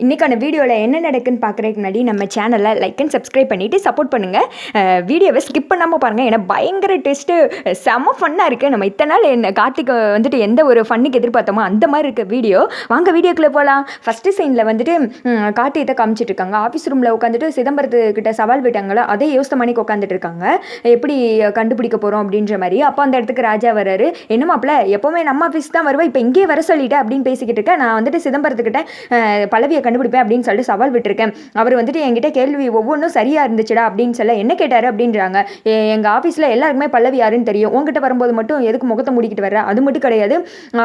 இன்றைக்கான வீடியோவில் என்ன நடக்குன்னு பார்க்குறதுக்கு முன்னாடி நம்ம சேனலை லைக் அண்ட் சப்ஸ்கிரைப் பண்ணிவிட்டு சப்போர்ட் பண்ணுங்கள். வீடியோவை ஸ்கிப் பண்ணாமல் பாருங்கள். ஏன்னா பயங்கர டெஸ்ட்டு செம்ம ஃபன்னாக இருக்குது. நம்ம இத்தனை நாள் என்ன கார்த்திக் வந்துட்டு எந்த ஒரு ஃபன்னுக்கு எதிர்பார்த்தோமோ அந்த மாதிரி இருக்க வீடியோ. வாங்க வீடியோக்குள்ளே போகலாம். ஃபஸ்ட்டு சீனில் வந்துட்டு கார்த்திகத்தை காமிச்சிட்டு இருக்காங்க. ஆஃபீஸ் ரூமில் உட்காந்துட்டு சிதம்பரத்துக்கிட்ட சவால் விட்டாங்களோ அதே யோசனை மணிக்கு உட்காந்துட்டு இருக்காங்க. எப்படி கண்டுபிடிக்க போகிறோம் அப்படின்ற மாதிரி. அப்போ அந்த இடத்துக்கு ராஜா வர்றாரு. என்ன மாப்பிள்ள எப்போவுமே நம்ம ஆஃபீஸ் தான் வருவேன், இப்போ இங்கேயே வர சொல்லிட்டேன் அப்படின்னு பேசிக்கிட்டு இருக்கேன். நான் வந்துட்டு சிதம்பரத்துக்கிட்ட பல்லவியை கண்டுபிடிப்பேன் அப்படின்னு சொல்லிட்டு சவால் விட்டுருக்கேன். அவர் வந்துட்டு என்கிட்ட கேள்வி ஒவ்வொன்றும் சரியா இருந்துச்சுடா அப்படின்னு சொல்ல என்ன கேட்டாரு அப்படின்றாங்க. எங்கள் ஆஃபீஸில் எல்லாருக்குமே பல்லவி யாருன்னு தெரியும், உங்ககிட்ட வரும்போது மட்டும் எதுக்கு முகத்தை மூடிக்கிட்டு வர்ற, அது மட்டும் கிடையாது,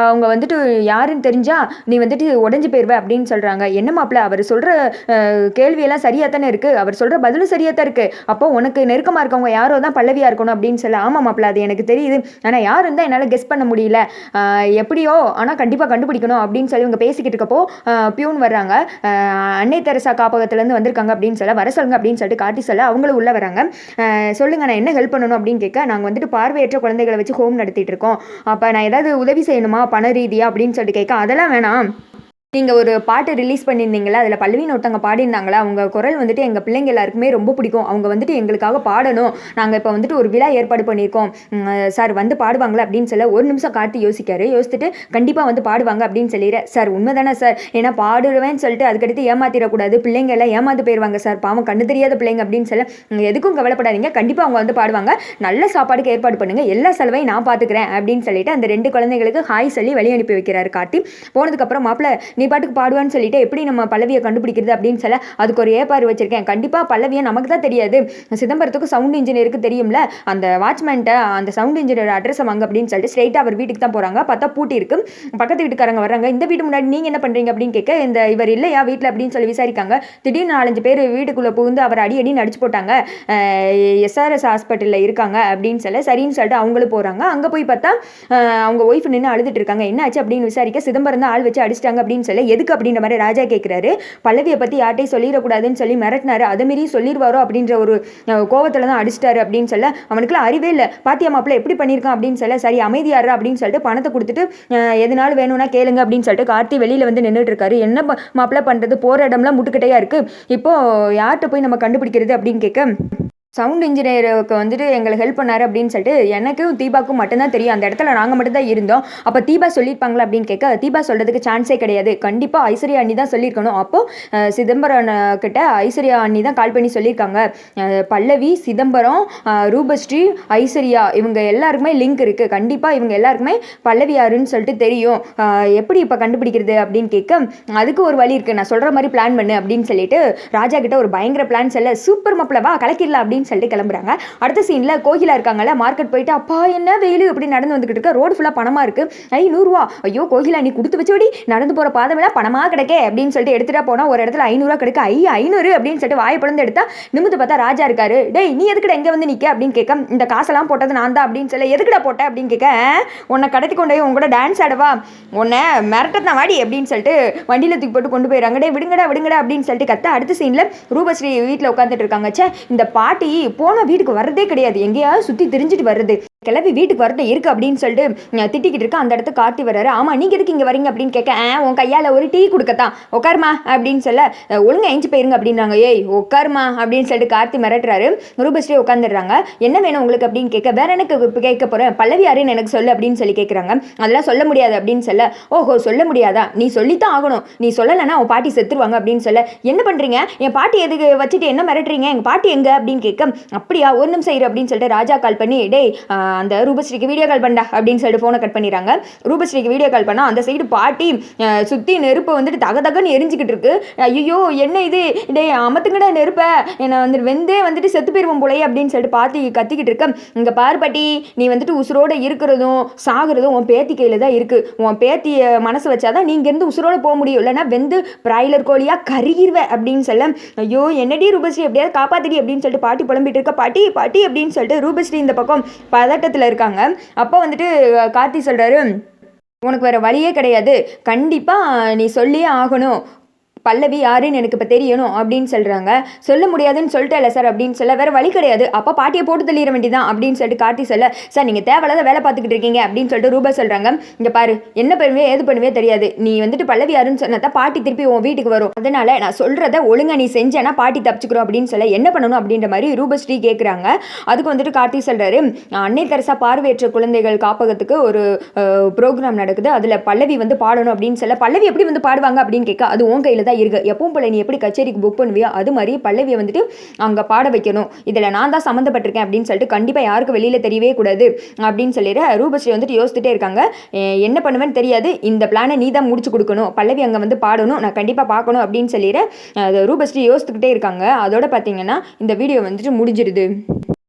அவங்க வந்துட்டு யாருன்னு தெரிஞ்சா நீ வந்துட்டு உடஞ்சி போயிருவ அப்படின்னு சொல்கிறாங்க. என்ன மாப்பிள்ள அவர் சொல்கிற கேள்வியெல்லாம் சரியாக தானே இருக்குது, அவர் சொல்கிற பதிலும் சரியாக தான் இருக்குது, அப்போ உனக்கு நெருக்கமாக இருக்கவங்க யாரோ தான் பல்லவியாக இருக்கணும் அப்படின்னு சொல்ல. ஆமாம் மாப்பிள்ள அது எனக்கு தெரியுது, ஆனால் யார் இருந்தால் என்னால் கெஸ் பண்ண முடியல, எப்படியோ ஆனால் கண்டிப்பாக கண்டுபிடிக்கணும் அப்படின்னு சொல்லி இவங்க பேசிக்கிட்டு இருக்கப்போ பியூன் வர்றாங்க. அன்னை தெரசா காப்பகத்திலேருந்து வந்திருக்காங்க அப்படின்னு சொல்ல. வர சொல்லுங்க அப்படின்னு சொல்லிட்டு காட்டி சொல்ல அவங்களும் உள்ளே வராங்க. சொல்லுங்க நான் என்ன ஹெல்ப் பண்ணணும் அப்படின்னு கேட்க. நாங்கள் வந்துட்டு பார்வையற்ற குழந்தைகளை வச்சு ஹோம் நடத்திட்டு இருக்கோம், அப்போ நான் ஏதாவது உதவி செய்யணுமா பண ரீதியாக அப்படின்னு சொல்லிட்டு கேட்க. அதெல்லாம் வேணாம், நீங்கள் ஒரு பாட்டு ரிலீஸ் பண்ணியிருந்தீங்களா, அதில் பல்லவின்னு ஒருத்தவங்க பாடியிருந்தாங்களா, அவங்க குரல் வந்துட்டு எங்கள் பிள்ளைங்க எல்லாருக்குமே ரொம்ப பிடிக்கும், அவங்க வந்துட்டு எங்களுக்காக பாடணும், நாங்கள் இப்போ வந்துட்டு ஒரு விழா ஏற்பாடு பண்ணியிருக்கோம் சார், வந்து பாடுவாங்களா அப்படின்னு சொல்ல. ஒரு நிமிஷம் காட்டி யோசிக்காரு. யோசிச்சுட்டு கண்டிப்பாக வந்து பாடுவாங்க அப்படின்னு சொல்லிடுறேன். சார் உண்மை தானே சார், ஏன்னா பாடுவேன்னு சொல்லிட்டு அதுக்கடுத்து ஏமாத்திடக்கூடாது, பிள்ளைங்க எல்லாம் ஏமாந்து போயிடுவாங்க சார், பாவம் கண்ணு தெரியாத பிள்ளைங்க அப்படின்னு சொல்ல. எதுக்கும் கவலைப்படாதீங்க, கண்டிப்பாக அவங்க வந்து பாடுவாங்க, நல்ல சாப்பாடுக்கு ஏற்பாடு பண்ணுங்கள், எல்லா செலவையும் நான் பார்த்துக்கிறேன் அப்படின்னு சொல்லிட்டு அந்த 2 குழந்தைங்களுக்கு ஹாய் சொல்லி வெளியே அனுப்பி வைக்கிறாரு காட்டி. போனதுக்கப்புறம் மாப்பிள்ள நீ பாட்டுக்கு பாடுவான்னு சொல்லிட்டு எப்படி நம்ம பல்லவியை கண்டுபிடிக்கிறது அப்படின்னு சொல்ல. அதுக்கு ஒரு ஏற்பாடு வச்சிருக்கேன், கண்டிப்பாக பல்லவியை நமக்கு தான் தெரியாது, சிதம்பரத்துக்கு சவுண்ட் இன்ஜினியருக்கு தெரியும்ல, அந்த வாட்ச்மேன்ட்ட அந்த சவுண்ட் இன்ஜினியர் அட்ரஸ் வாங்க அப்படின்னு சொல்லிட்டு ஸ்ட்ரைட்டாக அவர் வீட்டுக்கு தான் போகிறாங்க. பார்த்தா பூட்டி இருக்கு. பக்கத்து வீட்டுக்காரங்க வர்றாங்க. இந்த வீட்டு முன்னாடி நீங்கள் என்ன பண்ணுறீங்க அப்படின்னு கேட்க. இந்த இவர் இல்லையா வீட்டில் அப்படின்னு சொல்லி விசாரிக்காங்க. திடீர்னு 4-5 பேர் வீட்டுக்குள்ளே புகுந்து அவர் அடி நடிச்சு போட்டாங்க, எஸ்ஆர்எஸ் ஹாஸ்பிட்டலில் இருக்காங்க அப்படின்னு சொல்ல. சரின்னு சொல்லிட்டு அவங்களும் போகிறாங்க. அங்கே போய் பார்த்தா அவங்க ஒய்ஃப் நின்று அழுதுட்டு இருக்காங்க. என்ன ஆச்சு அப்படின்னு விசாரிக்க. சிதம்பரம் தான் ஆள் வச்சு அடிச்சிட்டாங்க அப்படின்னு சொல்ல. எதுக்கு அப்படின்ற மாதிரி ராஜா கேட்குறாரு. பல்லவியை பற்றி யார்ட்டையும் சொல்லிடக்கூடாதுன்னு சொல்லி மிரட்டினாரு, அதை மீறி சொல்லிடுவாரோ அப்படின்ற ஒரு கோவத்தில் தான் அடிச்சிட்டாரு அப்படின்னு சொல்ல. அவனுக்குலாம் அறிவே இல்லை, பாத்தியா மாப்பிள்ள எப்படி பண்ணியிருக்கான் அப்படின்னு சொல்ல. சரி அமைதியாரு அப்படின்னு சொல்லிட்டு பணத்தை கொடுத்துட்டு எதுனாலும் வேணும்னா கேளுங்க அப்படின்னு சொல்லிட்டு கார்த்தி வெளியில் வந்து நின்றுட்டு இருக்காரு. என்ன மாப்பிள்ள பண்ணுறது, போகிற இடம்லாம் முட்டுக்கிட்டையா இருக்குது, இப்போ யார்கிட்ட போய் நம்ம கண்டுபிடிக்கிறது அப்படின்னு கேட்க. சவுண்ட் இன்ஜினியருக்கு வந்துட்டு எங்களுக்கு ஹெல்ப் பண்ணார் அப்படின்னு சொல்லிட்டு. எனக்கும் தீபாவுக்கும் மட்டும்தான் தெரியும், அந்த இடத்துல நாங்கள் மட்டும்தான் இருந்தோம், அப்போ தீபா சொல்லியிருப்பாங்களா அப்படின்னு கேட்க. தீபா சொல்கிறதுக்கு சான்ஸே கிடையாது, கண்டிப்பாக ஐஸ்வர்யா அண்ணி தான் சொல்லியிருக்கணும். அப்போது சிதம்பரம் கிட்ட ஐஸ்வர்யா அண்ணி தான் கால் பண்ணி சொல்லியிருக்காங்க, பல்லவி, சிதம்பரம், ரூபஸ்ரீ, ஐஸ்வர்யா இவங்க எல்லாருக்குமே லிங்க் இருக்குது, கண்டிப்பாக இவங்க எல்லாருக்குமே பல்லவி யாருன்னு சொல்லிட்டு தெரியும், எப்படி இப்போ கண்டுபிடிக்கிறது அப்படின்னு கேட்க. அதுக்கு ஒரு வழி இருக்குது, நான் சொல்கிற மாதிரி பிளான் பண்ணு அப்படின்னு சொல்லிட்டு ராஜா கிட்ட ஒரு பயங்கர பிளான் சொல்ல. சூப்பர் மாப்பிளவா கலக்கிடலாம் அப்படின்னு சொல்லிட்டு கிளம்புறாங்க. அடுத்த சீனில் கோகிலா இருக்காங்கல்ல, மார்க்கெட் போயிட்டு அப்பா என்ன வெயில் இப்படி நடந்து வந்துக்கிட்டு இருக்க, ரோடு ஃபுல்லாக பணமாக இருக்குது, 500 ரூபா, ஐயோ கோகிலா நீ கொடுத்து வச்சோடி, நடந்து போகிற பாதை விட பணமாக கிடைக்கே அப்படின்னு சொல்லிட்டு எடுத்துகிட்டா போனால் ஒரு இடத்துல 500 ரூபா கிடைக்க. 500 அப்படின்னு சொல்லிட்டு வாயை பிளந்து எடுத்தா நிமிந்து பார்த்தா ராஜா இருக்காரு. டேய் நீ எதுக்குடா எங்கே வந்து நிற்க அப்படின்னு கேட்க. இந்த காசெல்லாம் போட்டது நான் தான் அப்படின்னு சொல்ல. எதுக்குடா போட்ட அப்படின்னு கேட்க. உன்னை கடத்தி கொண்டு போய் உங்களோட டான்ஸ் ஆடவா, உன்னை மிரட்டத்தான் வாடி அப்படின்னு சொல்லிட்டு வண்டியில் தூக்கி போட்டு கொண்டு போயிடறாங்க. டே விடுங்கடா அப்படின்னு சொல்லிட்டு கத்த. அடுத்த சீனில் ரூபஸ்ரீ வீட்டில் உட்காந்துட்டு இருக்காங்க. சே இந்த பாட்டி போன வீட்டுக்கு வர்றதே கிடையாது, எங்கேயாவது சுற்றி தெரிஞ்சுட்டு வருது, கிளம்பி வீட்டுக்கு வரட்டும் இருக்கு அப்படின்னு சொல்லிட்டு திட்டிக்கிட்டு இருக்கு. அந்த இடத்துக்கு கார்த்தி வர்றாரு. ஆமாம் நீங்கள் எதுக்கு இங்கே வரீங்க அப்படின்னு கேட்க. உன் கையால் ஒரு டீ கொடுக்கத்தான், உட்காருமா அப்படின்னு சொல்ல. ஒழுங்காக எஞ்சி போயிருங்க அப்படின்றாங்க. ஏய் உட்காருமா அப்படின்னு சொல்லிட்டு கார்த்தி மிரட்டுறாரு. ரூபஸ்ரீ உட்காந்துடுறாங்க. என்ன வேணும் உங்களுக்கு அப்படின்னு கேட்க. வேற எனக்கு கேட்க போகிறேன், பல்லவி யாருன்னு எனக்கு சொல்லு அப்படின்னு சொல்லி கேட்குறாங்க. அதெல்லாம் சொல்ல முடியாது அப்படின்னு சொல்ல. ஓஹோ சொல்ல முடியாதா, நீ சொல்லித்தான் ஆகணும், நீ சொல்லலைன்னா உன் பாட்டி செத்துருவாங்க அப்படின்னு சொல்ல. என்ன பண்ணுறீங்க, என் பாட்டி எதுக்கு வச்சுட்டு என்ன மிரட்டுறீங்க, எங்கள் பாட்டி எங்கே அப்படின்னு கேட்க. அப்படியா ஒரு நிமிஷம் இரு அப்படின்னு சொல்லிட்டு ராஜா கால் பண்ணி டேய் அந்த ரூபஸ்ரீக்கு வீடியோ கால் பண்ணா அப்படின்னு சொல்லிட்டு ஃபோனை கட் பண்ணிடுறாங்க. ரூபஸ்ரீக்கு வீடியோ கால் பண்ணால் அந்த சைடு பாட்டி சுற்றி நெருப்பு வந்துட்டு தகன்னு எரிஞ்சிக்கிட்டு இருக்கு. ஐயோ என்ன இது, டே அமத்துங்கடா நெருப்பை, என்னை வந்துட்டு வெந்தே வந்துட்டு செத்து போயிருவோம் போலையே அப்படின்னு சொல்லிட்டு பாட்டி கத்திக்கிட்டு இருக்க. இங்கே பாரு பாட்டி, நீ வந்துட்டு உசுரோடு இருக்கிறதும் சாகிறதும் உன் பேத்தி கையில் தான் இருக்குது, உன் பேத்தியை மனசு வச்சாதான் நீ இங்கேருந்து உசுரோடு போக முடியும், இல்லைன்னா வெந்து பிராய்லர் கோழியாக கருகிருவேன் அப்படின்னு சொல்ல. ஐயோ என்னடி ரூபஸ்ரீ எப்படியாவது காப்பாத்திடி அப்படின்னு சொல்லிட்டு பாட்டி புலம்பிட்டு இருக்க. பாட்டி பாட்டி அப்படின்னு சொல்லிட்டு ரூபஸ்ரீ இந்த பக்கம் பதட்டத்தில் இருக்காங்க. அப்போ வந்துட்டு கார்த்தி சொல்கிறாரு, உனக்கு வேறு வழியே கிடையாது, கண்டிப்பாக நீ சொல்லியே ஆகணும், பல்லவி யாருன்னு எனக்கு இப்போ தெரியணும் அப்படின்னு சொல்கிறாங்க. சொல்ல முடியாதுன்னு சொல்லிட்டேன்ல சார் அப்படின்னு சொல்ல, வேறு வழி கிடையாது, அப்போ பாட்டியை போட்டு தள்ளிட வேண்டியதான் அப்படின்னு சொல்லிட்டு கார்த்தி சொல்ல, சார் நீங்கள் தேவையில்லாத வேலை பார்த்துக்கிட்டு இருக்கீங்க அப்படின்னு சொல்லிட்டு ரூபா சொல்கிறாங்க. இங்கே பாரு, என்ன பண்ணுவே ஏது பண்ணுவே தெரியாது, நீ வந்துட்டு பல்லவி யாருன்னு சொன்னா தான் பாட்டி திருப்பி உன் வீட்டுக்கு வரும், அதனால நான் சொல்கிறத ஒழுங்கா நீ செஞ்சேன்னா பாட்டி தப்பிச்சுக்கிறோம் அப்படின்னு சொல்ல, என்ன பண்ணணும் அப்படின்ற மாதிரி ரூபஸ்ரீ கேட்குறாங்க. அதுக்கு வந்துட்டு கார்த்தி சொல்கிறாரு, அன்னை தெரசா பார்வையற்ற குழந்தைகள் காப்பகத்துக்கு ஒரு ப்ரோக்ராம் நடக்குது, அதில் பல்லவி வந்து பாடணும் அப்படின்னு சொல்ல, பல்லவி எப்படி வந்து பாடுவாங்க அப்படின்னு கேட்க, அது உன் கையில் தான் இருக்கு, எப்பவும் போல நீ எப்படி கச்சேரிக்கு புக் பண்ணுவியோ அது மாதிரி பல்லவியை வந்துட்டு அங்கே பாட வைக்கணும், இதில் நான் தான் சம்மந்தப்பட்டிருக்கேன் அப்படின்னு சொல்லிட்டு கண்டிப்பாக யாருக்கும் வெளியில் தெரியவே கூடாது அப்படின்னு சொல்லிட்டு ரூபஸ்ரீ வந்துட்டு யோசிச்சுட்டே இருக்காங்க. என்ன பண்ணுவேன்னு தெரியாது, இந்த பிளானை நீ தான் முடிச்சு கொடுக்கணும், பல்லவி அங்கே வந்து பாடணும், நான் கண்டிப்பாக பார்க்கணும் அப்படின்னு சொல்லிட்டு ரூபஸ்ரீ யோசிச்சுக்கிட்டே இருக்காங்க. அதோட பார்த்தீங்கன்னா இந்த வீடியோ வந்துட்டு முடிஞ்சிருது.